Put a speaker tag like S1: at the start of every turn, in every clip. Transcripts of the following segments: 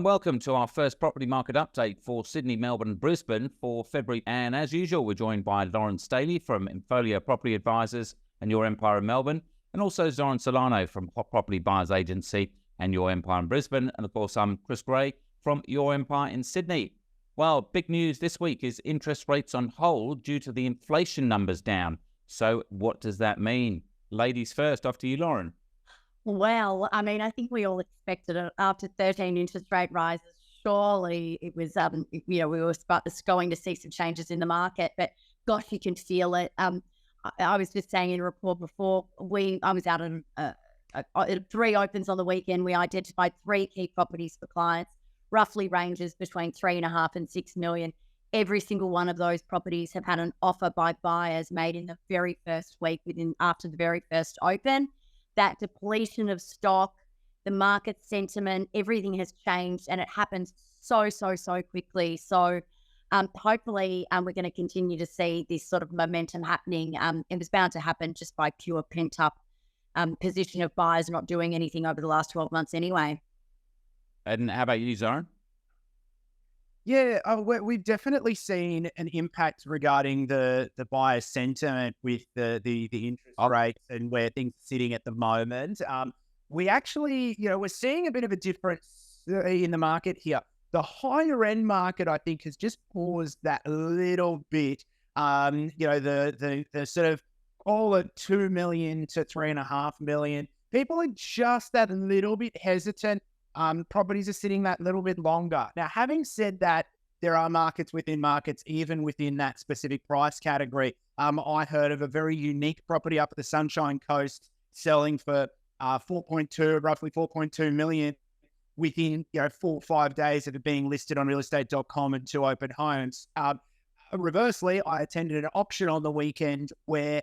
S1: Welcome to our first property market update for Sydney, Melbourne and Brisbane for February. And as usual, we're joined by Lauren Staley from Infolio Property Advisors and Your Empire in Melbourne, and also Zoran Solano from Hot Property Buyers Agency and Your Empire in Brisbane. And of course, I'm Chris Gray from Your Empire in Sydney. Well, big news this week is interest rates on hold due to the inflation numbers down. So what does that mean? Ladies first, off to you, Lauren.
S2: Well, I mean, I think we all expected it after 13 interest rate rises. Surely it was, we were going to see some changes in the market, but gosh, you can feel it. I was just saying in a report before, I was out at 3 opens on the weekend. We identified 3 key properties for clients, roughly ranges between 3.5 and 6 million. Every single one of those properties have had an offer by buyers made in the very first week after the very first open. That depletion of stock, the market sentiment, everything has changed, and it happens so quickly. So hopefully we're going to continue to see this sort of momentum happening. It was bound to happen just by pure pent-up position of buyers not doing anything over the last 12 months anyway.
S1: And how about you, Zoran?
S3: Yeah, we've definitely seen an impact regarding the buyer sentiment with the interest rates and where things are sitting at the moment. We actually, we're seeing a bit of a difference in the market here. The higher end market, I think, has just paused that a little bit. The sort of call it 2 million to 3.5 million. People are just that little bit hesitant. Properties are sitting that little bit longer. Now, having said that, there are markets within markets, even within that specific price category. I heard of a very unique property up at the Sunshine Coast selling for roughly 4.2 million within 4 or 5 days of it being listed on realestate.com and 2 open homes. Reversely, I attended an auction on the weekend where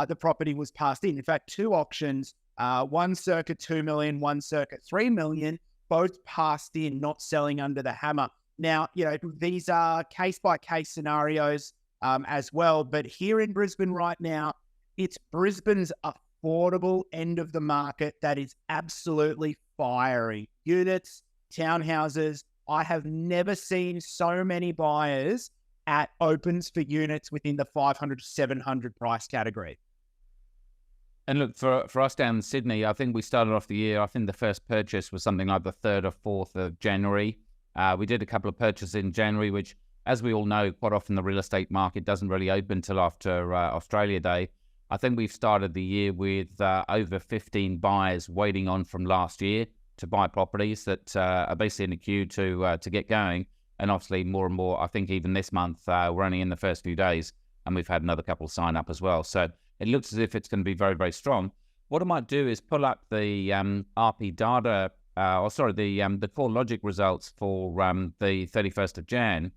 S3: the property was passed in. In fact, 2 auctions, one circa 2 million, one circa 3 million, both passed in, not selling under the hammer. Now, these are case-by-case scenarios as well. But here in Brisbane right now, it's Brisbane's affordable end of the market that is absolutely firing. Units, townhouses. I have never seen so many buyers at opens for units within the 500 to 700 price category.
S1: And look, for us down in Sydney, I think we started off the year, I think the first purchase was something like the 3rd or 4th of January. We did a couple of purchases in January, which, as we all know, quite often the real estate market doesn't really open till after Australia Day. I think we've started the year with over 15 buyers waiting on from last year to buy properties that are basically in a queue to get going. And obviously more and more, I think even this month, we're only in the first few days, and we've had another couple sign up as well. So it looks as if it's going to be very, very strong. What I might do is pull up the RP data, the core logic results for the 31st of Jan.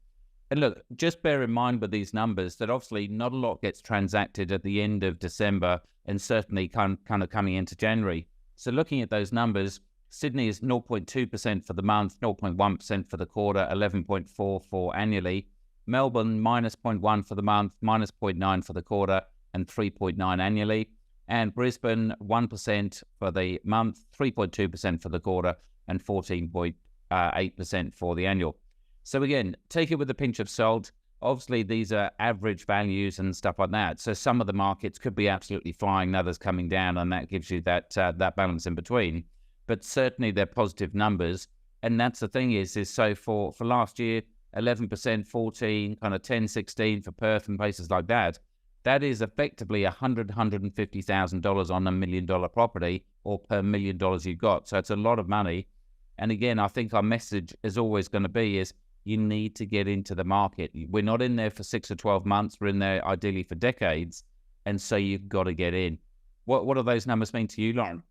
S1: And look, just bear in mind with these numbers that obviously not a lot gets transacted at the end of December and certainly kind of coming into January. So looking at those numbers, Sydney is 0.2% for the month, 0.1% for the quarter, 11.4% for annually. Melbourne, minus 0.1% for the month, minus 0.9% for the quarter, and 3.9% annually. And Brisbane, 1% for the month, 3.2% for the quarter, and 14.8% for the annual. So again, take it with a pinch of salt. Obviously, these are average values and stuff like that. So some of the markets could be absolutely flying, others coming down, and that gives you that balance in between. But certainly they're positive numbers. And that's the thing is so for last year, 11%, 14, kind of 10, 16 for Perth and places like that. That is effectively $150,000 on $1 million property, or per $1 million you've got. So it's a lot of money. And again, I think our message is always going to be is you need to get into the market. We're not in there for 6 or 12 months. We're in there ideally for decades. And so you've got to get in. What do those numbers mean to you, Lauren?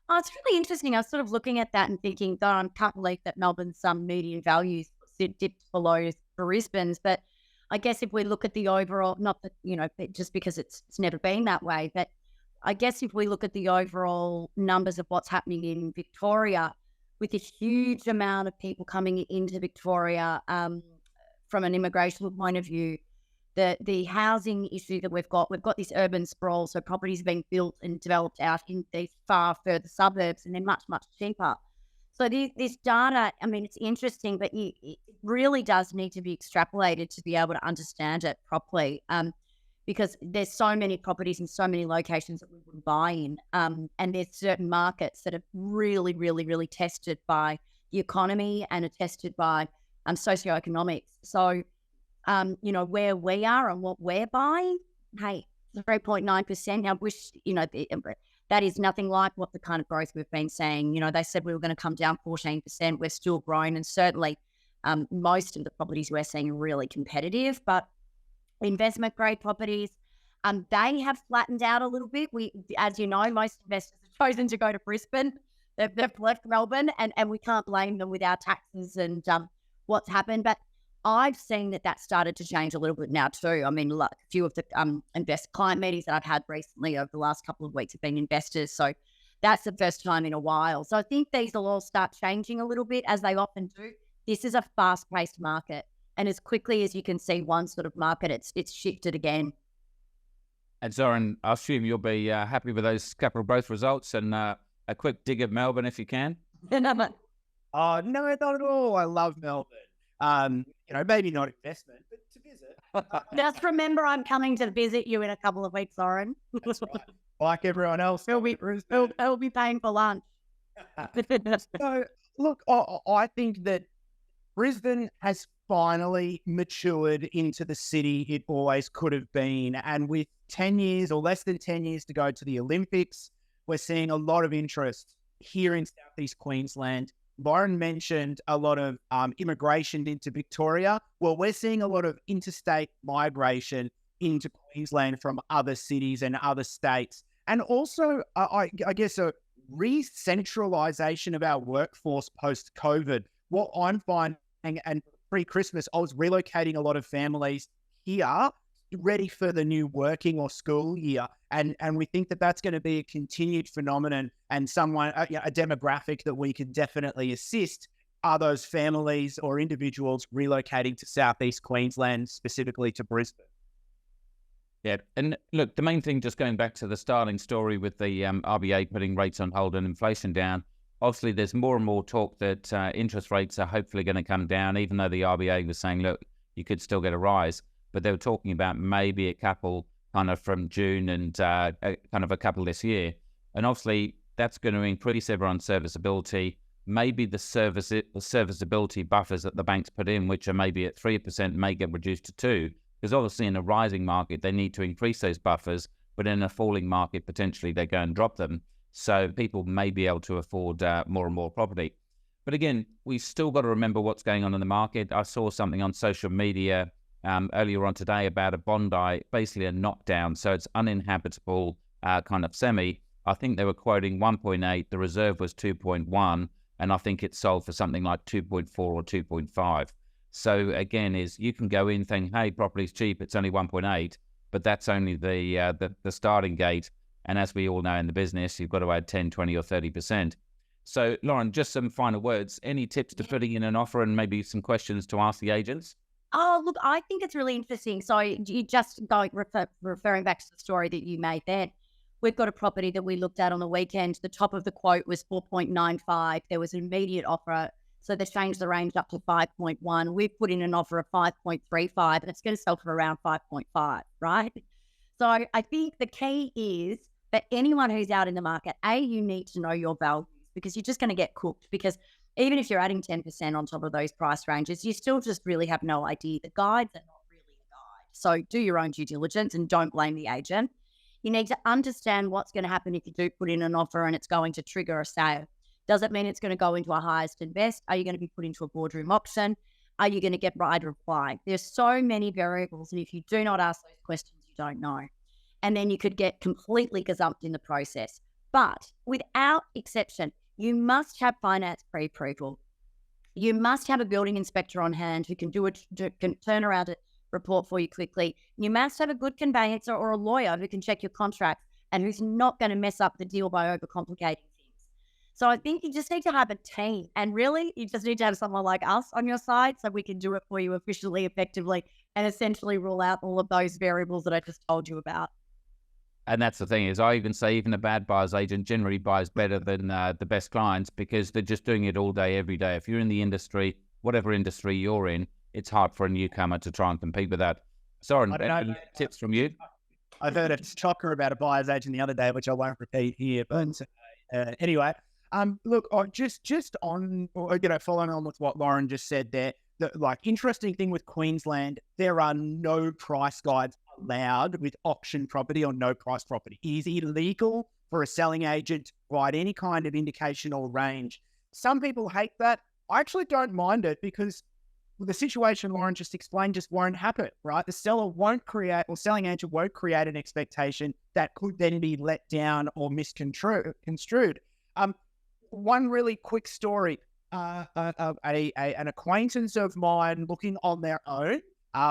S2: Oh, it's really interesting. I was sort of looking at that and thinking, though, I can't believe that Melbourne's median values dipped below Brisbane's. But I guess if we look at the overall, not that, just because it's never been that way, but I guess if we look at the overall numbers of what's happening in Victoria, with a huge amount of people coming into Victoria from an immigration point of view, the housing issue that we've got this urban sprawl, so properties being built and developed out in these far further suburbs, and they're much, much cheaper. So this data, I mean, it's interesting, but it really does need to be extrapolated to be able to understand it properly. Because there's so many properties and so many locations that we would buy in, and there's certain markets that are really, really, really tested by the economy and are tested by socioeconomics. So, where we are and what we're buying, hey, 3.9%. I wish, that is nothing like what the kind of growth we've been seeing. They said we were going to come down 14%. We're still growing, and certainly most of the properties we're seeing are really competitive. But investment grade properties, they have flattened out a little bit. As you know, most investors have chosen to go to Brisbane. They've left Melbourne, and we can't blame them with our taxes and what's happened. But I've seen that started to change a little bit now too. I mean, a few of the client meetings that I've had recently over the last couple of weeks have been investors. So that's the first time in a while. So I think these will all start changing a little bit, as they often do. This is a fast-paced market. And as quickly as you can see one sort of market, it's shifted again.
S1: And Zoran, I assume you'll be happy with those capital growth results, and a quick dig at Melbourne if you can.
S3: Oh, no, not at all. I love Melbourne. Maybe not investment, but to visit.
S2: Just remember, I'm coming to visit you in a couple of weeks, Zoran.
S3: That's right. Like everyone else.
S2: He'll be paying for lunch.
S3: So, look, I think that Brisbane has finally matured into the city it always could have been. And with 10 years or less than 10 years to go to the Olympics, we're seeing a lot of interest here in Southeast Queensland. Lauren mentioned a lot of immigration into Victoria. Well, we're seeing a lot of interstate migration into Queensland from other cities and other states. And also, I guess, a re-centralisation of our workforce post-COVID. What I'm finding, and pre-Christmas, I was relocating a lot of families here ready for the new working or school year. And we think that that's going to be a continued phenomenon, and a demographic that we can definitely assist are those families or individuals relocating to Southeast Queensland, specifically to Brisbane.
S1: Yeah, and look, the main thing, just going back to the starting story with the RBA putting rates on hold and inflation down, obviously there's more and more talk that interest rates are hopefully going to come down, even though the RBA was saying, look, you could still get a rise. But they were talking about maybe a couple kind of from June and kind of a couple this year. And obviously that's going to increase everyone's serviceability. Maybe the serviceability buffers that the banks put in, which are maybe at 3%, may get reduced to 2%. Because obviously in a rising market, they need to increase those buffers, but in a falling market, potentially they go and drop them. So people may be able to afford more and more property. But again, we've still got to remember what's going on in the market. I saw something on social media earlier on today about a Bondi, basically a knockdown. So it's uninhabitable kind of semi. I think they were quoting 1.8. The reserve was 2.1. And I think it sold for something like 2.4 or 2.5. So again, you can go in thinking, hey, property's cheap, it's only 1.8, but that's only the starting gate. And as we all know in the business, you've got to add 10, 20 or 30%. So Lauren, just some final words. Any tips to putting in an offer, and maybe some questions to ask the agents?
S2: Oh, look, I think it's really interesting. So you just referring back to the story that you made then. We've got a property that we looked at on the weekend. The top of the quote was 4.95. There was an immediate offer. So they changed the range up to 5.1. We've put in an offer of 5.35, and it's going to sell for around 5.5, right? So I think the key is for anyone who's out in the market, you need to know your values, because you're just going to get cooked. Because even if you're adding 10% on top of those price ranges, you still just really have no idea. The guides are not really a guide. So do your own due diligence and don't blame the agent. You need to understand what's going to happen if you do put in an offer and it's going to trigger a sale. Does it mean it's going to go into a highest and best? Are you going to be put into a boardroom auction? Are you going to get right reply? There's so many variables, and if you do not ask those questions, you don't know. And then you could get completely gazumped in the process. But without exception, you must have finance pre-approval. You must have a building inspector on hand who can can turn around a report for you quickly. You must have a good conveyancer or a lawyer who can check your contracts and who's not going to mess up the deal by overcomplicating. So I think you just need to have a team, and really you just need to have someone like us on your side so we can do it for you efficiently, effectively, and essentially rule out all of those variables that I just told you about.
S1: And that's the thing is, I even say even a bad buyer's agent generally buys better than the best clients because they're just doing it all day, every day. If you're in the industry, whatever industry you're in, it's hard for a newcomer to try and compete with that. Zoran, any tips from you?
S3: I've heard a shocker about a buyer's agent the other day, which I won't repeat here. But anyway, look, just on, following on with what Lauren just said there, the interesting thing with Queensland, there are no price guides allowed with auction property or no price property. It is illegal for a selling agent to provide any kind of indication or range. Some people hate that. I actually don't mind it because the situation Lauren just explained just won't happen, right? The seller won't create, or selling agent won't create an expectation that could then be let down or misconstrued. One really quick story. An acquaintance of mine looking on their own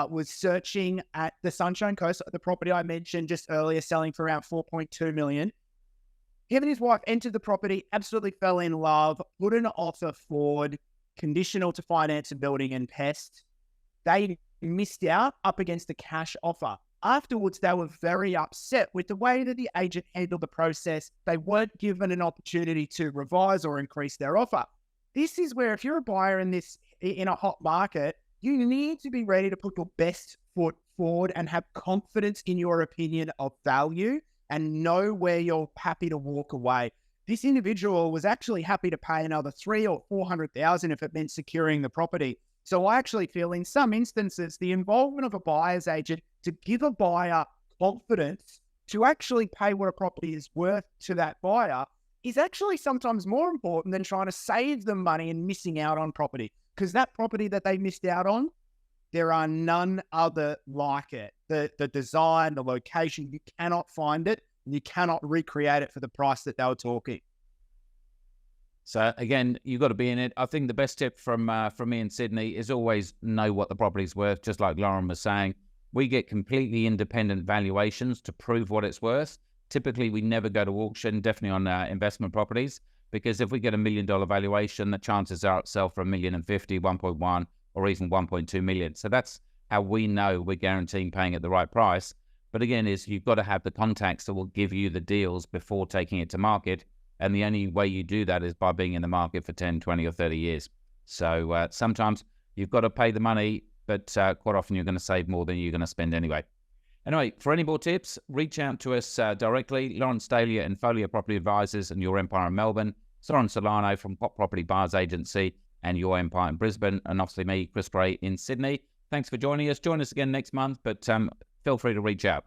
S3: was searching at the Sunshine Coast, the property I mentioned just earlier, selling for around 4.2 million. Him and his wife entered the property, absolutely fell in love, put an offer forward, conditional to finance a building and pest. They missed out up against the cash offer. Afterwards, they were very upset with the way that the agent handled the process. They weren't given an opportunity to revise or increase their offer. This is where, if you're a buyer in a hot market, you need to be ready to put your best foot forward and have confidence in your opinion of value and know where you're happy to walk away. This individual was actually happy to pay another $300,000 or $400,000 if it meant securing the property. So I actually feel in some instances, the involvement of a buyer's agent to give a buyer confidence to actually pay what a property is worth to that buyer is actually sometimes more important than trying to save them money and missing out on property. Because that property that they missed out on, there are none other like it. The design, the location, you cannot find it. And you cannot recreate it for the price that they were talking.
S1: So again, you've got to be in it. I think the best tip from me in Sydney is always know what the property's worth. Just like Lauren was saying, we get completely independent valuations to prove what it's worth. Typically, we never go to auction, definitely on investment properties, because if we get $1 million valuation, the chances are it'll sell for $1.05 million, 1.1, or even 1.2 million. So that's how we know we're guaranteeing paying at the right price. But again, you've got to have the contacts that will give you the deals before taking it to market. And the only way you do that is by being in the market for 10, 20, or 30 years. So sometimes you've got to pay the money, but quite often you're going to save more than you're going to spend anyway. Anyway, for any more tips, reach out to us directly. Lauren Stalia and Folio Property Advisors and Your Empire in Melbourne. Zoran Solano from Pop Property Buyers Agency and Your Empire in Brisbane. And obviously me, Chris Gray in Sydney. Thanks for joining us. Join us again next month, but feel free to reach out.